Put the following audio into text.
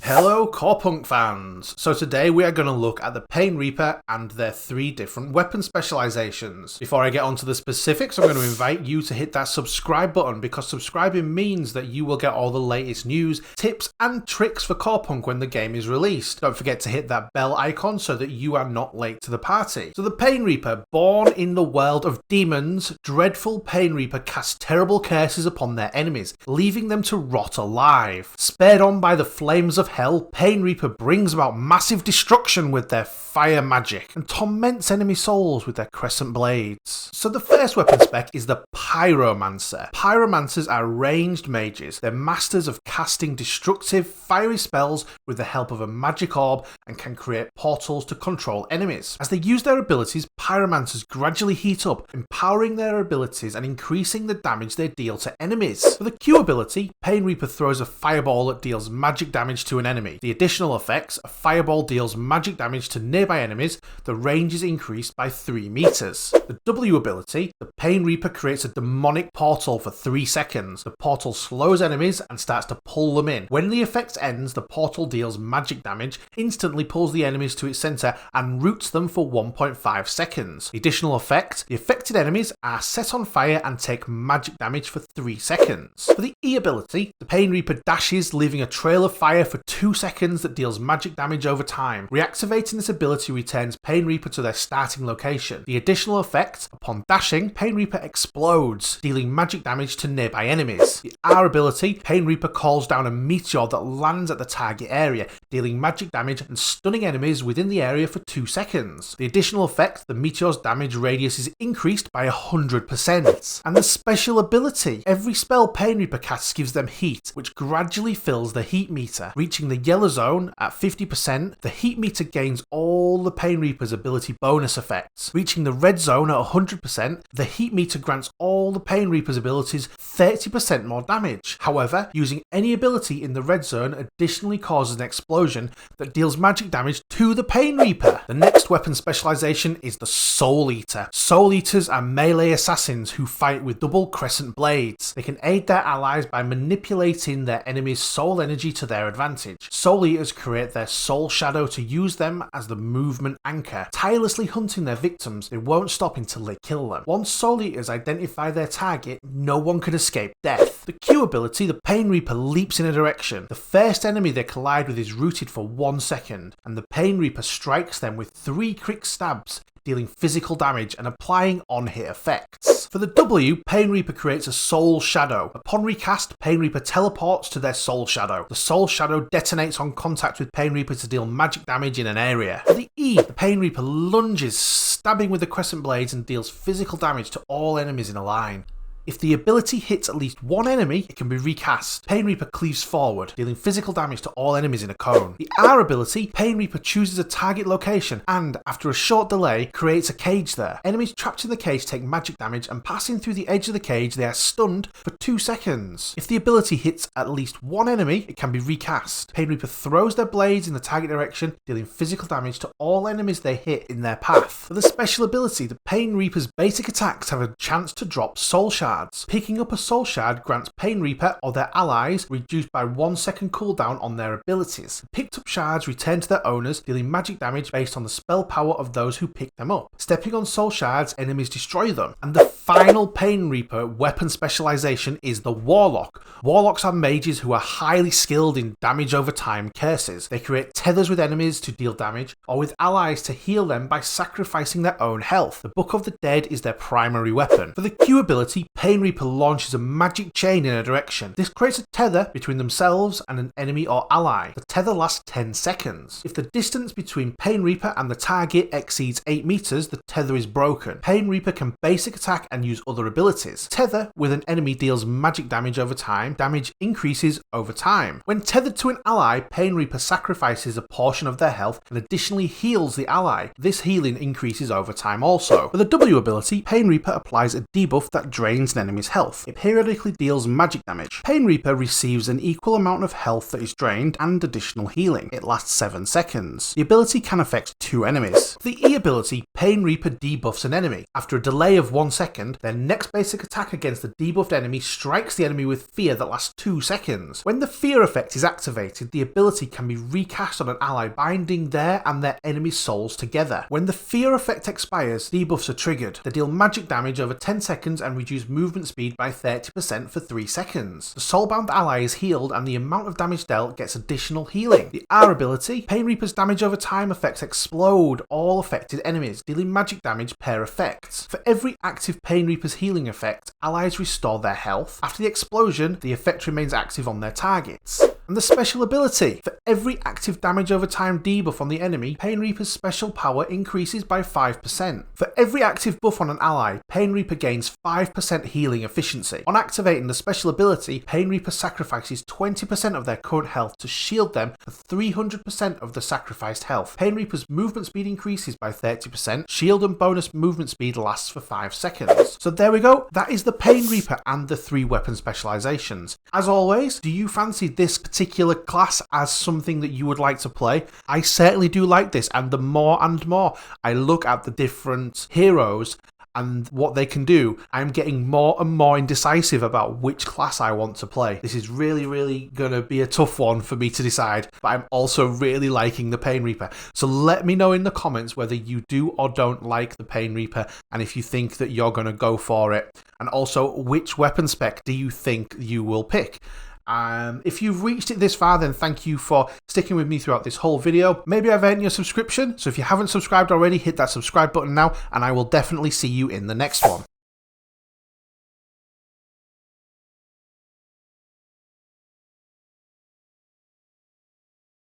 Hello Corepunk fans! So today we are going to look at the Pain Reaper and their 3 different weapon specializations. Before I get onto the specifics, I'm going to invite you to hit that subscribe button because subscribing means that you will get all the latest news, tips and tricks for Corepunk when the game is released. Don't forget to hit that bell icon so that you are not late to the party. So the Pain Reaper, born in the world of demons, dreadful Pain Reaper casts terrible curses upon their enemies, leaving them to rot alive. Spared on by the flames of hell, Pain Reaper brings about massive destruction with their fire magic and torments enemy souls with their crescent blades. So the first weapon spec is the Pyromancer. Pyromancers are ranged mages. They're masters of casting destructive, fiery spells with the help of a magic orb and can create portals to control enemies. As they use their abilities, Pyromancers gradually heat up, empowering their abilities and increasing the damage they deal to enemies. For the Q ability, Pain Reaper throws a fireball that deals magic damage to an enemy. The additional effects, a fireball deals magic damage to nearby enemies, the range is increased by 3 meters. The W ability, the Pain Reaper creates a demonic portal for 3 seconds. The portal slows enemies and starts to pull them in. When the effect ends, the portal deals magic damage, instantly pulls the enemies to its center and roots them for 1.5 seconds. The additional effect, the affected enemies are set on fire and take magic damage for 3 seconds. For the E ability, the Pain Reaper dashes, leaving a trail of fire for 2 seconds that deals magic damage over time. Reactivating this ability returns Pain Reaper to their starting location. The additional effect, upon dashing, Pain Reaper explodes, dealing magic damage to nearby enemies. The R ability, Pain Reaper calls down a meteor that lands at the target area, dealing magic damage and stunning enemies within the area for 2 seconds. The additional effect, the meteor's damage radius is increased by 100%. And the special ability, every spell Pain Reaper casts gives them heat, which gradually fills the heat meter. Reaching the yellow zone at 50%, the heat meter gains all the Pain Reaper's ability bonus effects. Reaching the red zone at 100%, the heat meter grants all the Pain Reaper's abilities 30% more damage. However, using any ability in the red zone additionally causes an explosion that deals magic damage to the Pain Reaper. The next weapon specialization is the Soul Eater. Soul Eaters are melee assassins who fight with double crescent blades. They can aid their allies by manipulating their enemy's soul energy to their advantage. Soul Eaters create their soul shadow to use them as the movement anchor. Tirelessly hunting their victims, they won't stop until they kill them. Once Soul Eaters identify their target, no one can escape death. The Q ability, the Pain Reaper leaps in a direction. The first enemy they collide with is rooted for 1 second, and the Pain Reaper strikes them with 3 quick stabs, dealing physical damage and applying on-hit effects. For the W, Pain Reaper creates a Soul Shadow. Upon recast, Pain Reaper teleports to their Soul Shadow. The Soul Shadow detonates on contact with Pain Reaper to deal magic damage in an area. For the E, the Pain Reaper lunges, stabbing with the crescent blades and deals physical damage to all enemies in a line. If the ability hits at least 1 enemy, it can be recast. Pain Reaper cleaves forward, dealing physical damage to all enemies in a cone. The R ability, Pain Reaper chooses a target location and, after a short delay, creates a cage there. Enemies trapped in the cage take magic damage and passing through the edge of the cage, they are stunned for 2 seconds. If the ability hits at least 1 enemy, it can be recast. Pain Reaper throws their blades in the target direction, dealing physical damage to all enemies they hit in their path. For the special ability, the Pain Reaper's basic attacks have a chance to drop soul shards. Picking up a soul shard grants Pain Reaper or their allies reduced by 1 second cooldown on their abilities. Picked up shards return to their owners, dealing magic damage based on the spell power of those who pick them up. Stepping on soul shards, enemies destroy them. And the final Pain Reaper weapon specialization is the Warlock. Warlocks are mages who are highly skilled in damage over time curses. They create tethers with enemies to deal damage, or with allies to heal them by sacrificing their own health. The Book of the Dead is their primary weapon. For the Q ability, Pain Reaper launches a magic chain in a direction. This creates a tether between themselves and an enemy or ally. The tether lasts 10 seconds. If the distance between Pain Reaper and the target exceeds 8 meters, the tether is broken. Pain Reaper can basic attack and use other abilities. Tether with an enemy deals magic damage over time. Damage increases over time. When tethered to an ally, Pain Reaper sacrifices a portion of their health and additionally heals the ally. This healing increases over time also. For the W ability, Pain Reaper applies a debuff that drains an enemy's health. It periodically deals magic damage. Pain Reaper receives an equal amount of health that is drained and additional healing. It lasts 7 seconds. The ability can affect 2 enemies. The E ability, Pain Reaper debuffs an enemy. After a delay of 1 second, their next basic attack against the debuffed enemy strikes the enemy with fear that lasts 2 seconds. When the fear effect is activated, the ability can be recast on an ally, binding their and their enemy's souls together. When the fear effect expires, debuffs are triggered. They deal magic damage over 10 seconds and reduce movement speed by 30% for 3 seconds. The soulbound ally is healed and the amount of damage dealt gets additional healing. The R ability, Pain Reaper's damage over time effects explode all affected enemies, dealing magic damage per effect. For every active Pain Reaper's healing effect, allies restore their health. After the explosion, the effect remains active on their targets. And the special ability, for every active damage over time debuff on the enemy, Pain Reaper's special power increases by 5%. For every active buff on an ally, Pain Reaper gains 5% healing efficiency. On activating the special ability, Pain Reaper sacrifices 20% of their current health to shield them for 300% of the sacrificed health. Pain Reaper's movement speed increases by 30%, shield and bonus movement speed lasts for 5 seconds. So there we go, that is the Pain Reaper and the 3 weapon specializations. As always, do you fancy this particular class as something that you would like to play? I certainly do like this, and the more and more I look at the different heroes and what they can do, I'm getting more and more indecisive about which class I want to play. This is really gonna be a tough one for me to decide, but I'm also really liking the Pain Reaper. So let me know in the comments whether you do or don't like the Pain Reaper, and if you think that you're gonna go for it, and also which weapon spec do you think you will pick. If you've reached it this far, then thank you for sticking with me throughout this whole video. Maybe I've earned your subscription, so if you haven't subscribed already, hit that subscribe button now, and I will definitely see you in the next one.